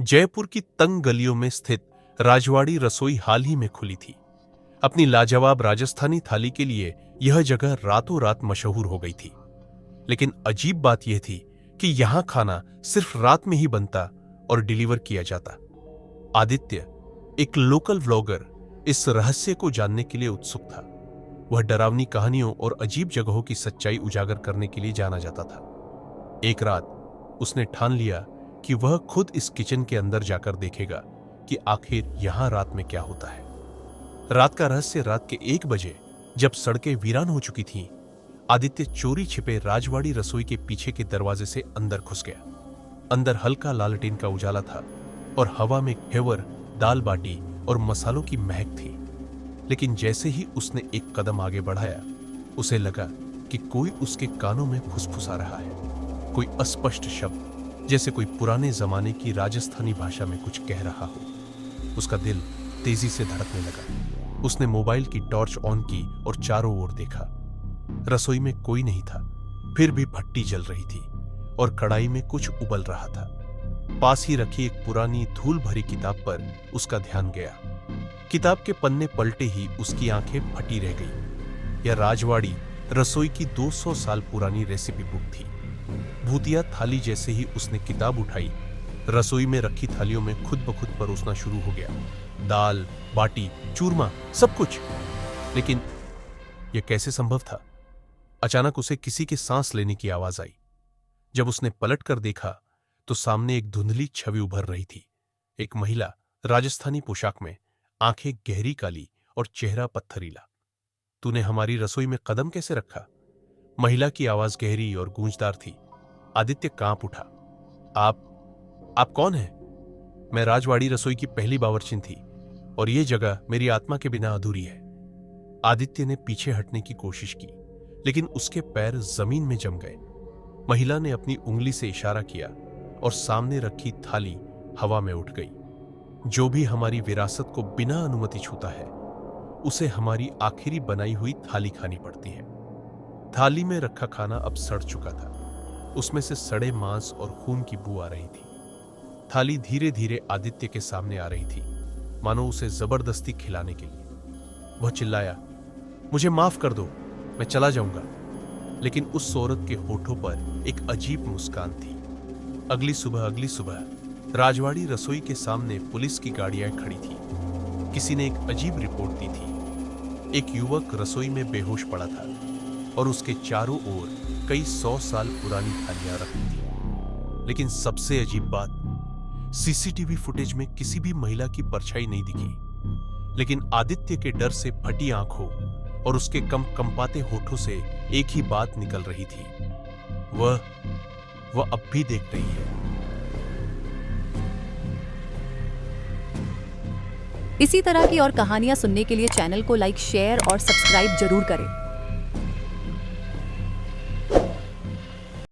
जयपुर की तंग गलियों में स्थित राजवाड़ी रसोई हाल ही में खुली थी। अपनी लाजवाब राजस्थानी थाली के लिए यह जगह रातों रात मशहूर हो गई थी। लेकिन अजीब बात यह थी कि यहां खाना सिर्फ रात में ही बनता और डिलीवर किया जाता। आदित्य, एक लोकल व्लॉगर, इस रहस्य को जानने के लिए उत्सुक था। वह डरावनी कहानियों और अजीब जगहों की सच्चाई उजागर करने के लिए जाना जाता था। एक रात उसने ठान लिया कि वह खुद इस किचन के अंदर जाकर देखेगा कि आखिर यहां रात में क्या होता है। रात का रहस्य रात के 1 बजे, जब सड़कें वीरान हो चुकी थीं, आदित्य चोरी छिपे राजवाड़ी रसोई के पीछे के दरवाजे से अंदर घुस गया। अंदर हल्का लालटेन का उजाला था और हवा में घेवर, दाल बाटी और मसालों की महक थी। लेकिन जैसे ही उसने एक कदम आगे बढ़ाया, उसे लगा कि कोई उसके कानों में फुसफुसा रहा है। कोई अस्पष्ट शब्द, जैसे कोई पुराने जमाने की राजस्थानी भाषा में कुछ कह रहा हो। उसका दिल तेजी से धड़कने लगा। उसने मोबाइल की टॉर्च ऑन की और चारों ओर देखा। रसोई में कोई नहीं था, फिर भी भट्टी जल रही थी और कढ़ाई में कुछ उबल रहा था। पास ही रखी एक पुरानी धूल भरी किताब पर उसका ध्यान गया। किताब के पन्ने पलटे ही उसकी आंखें फटी रह गई। यह राजवाड़ी रसोई की 200 साल पुरानी रेसिपी बुक थी। भूतिया थाली जैसे ही उसने किताब उठाई, रसोई में रखी थालियों में खुद ब खुद परोसना शुरू हो गया। दाल, बाटी, चूरमा, सब कुछ। लेकिन यह कैसे संभव था? अचानक उसे किसी के सांस लेने की आवाज आई। जब उसने पलट कर देखा तो सामने एक धुंधली छवि उभर रही थी। एक महिला राजस्थानी पोशाक में, आंखें गहरी काली और चेहरा पत्थरीला। तूने हमारी रसोई में कदम कैसे रखा? महिला की आवाज गहरी और गूंजदार थी। आदित्य कांप उठा। आप कौन हैं? मैं राजवाड़ी रसोई की पहली बावर्चिन थी और यह जगह मेरी आत्मा के बिना अधूरी है। आदित्य ने पीछे हटने की कोशिश की, लेकिन उसके पैर जमीन में जम गए। महिला ने अपनी उंगली से इशारा किया और सामने रखी थाली हवा में उठ गई। जो भी हमारी विरासत को बिना अनुमति छूता है, उसे हमारी आखिरी बनाई हुई थाली खानी पड़ती है। थाली में रखा खाना अब सड़ चुका था। उसमें से सड़े मांस और खून की बू आ रही थी। थाली धीरे धीरे आदित्य के सामने आ रही थी, मानो उसे जबरदस्ती खिलाने के लिए। वह चिल्लाया, मुझे माफ कर दो, मैं चला जाऊंगा। लेकिन उस औरत के होठों पर एक अजीब मुस्कान थी। अगली सुबह राजवाड़ी रसोई के सामने पुलिस की गाड़ियां खड़ी थी। किसी ने एक अजीब रिपोर्ट दी थी। एक युवक रसोई में बेहोश पड़ा था और उसके चारों ओर कई 100 साल पुरानी थालियां रखी थी। लेकिन सबसे अजीब बात, सीसीटीवी फुटेज में किसी भी महिला की परछाई नहीं दिखी। लेकिन आदित्य के डर से फटी आंखों और उसके कंपाते होठों से एक ही बात निकल रही थी। वह अब भी देख रही है। इसी तरह की और कहानियां सुनने के लिए चैनल को लाइक, शेयर और सब्सक्राइब जरूर करें।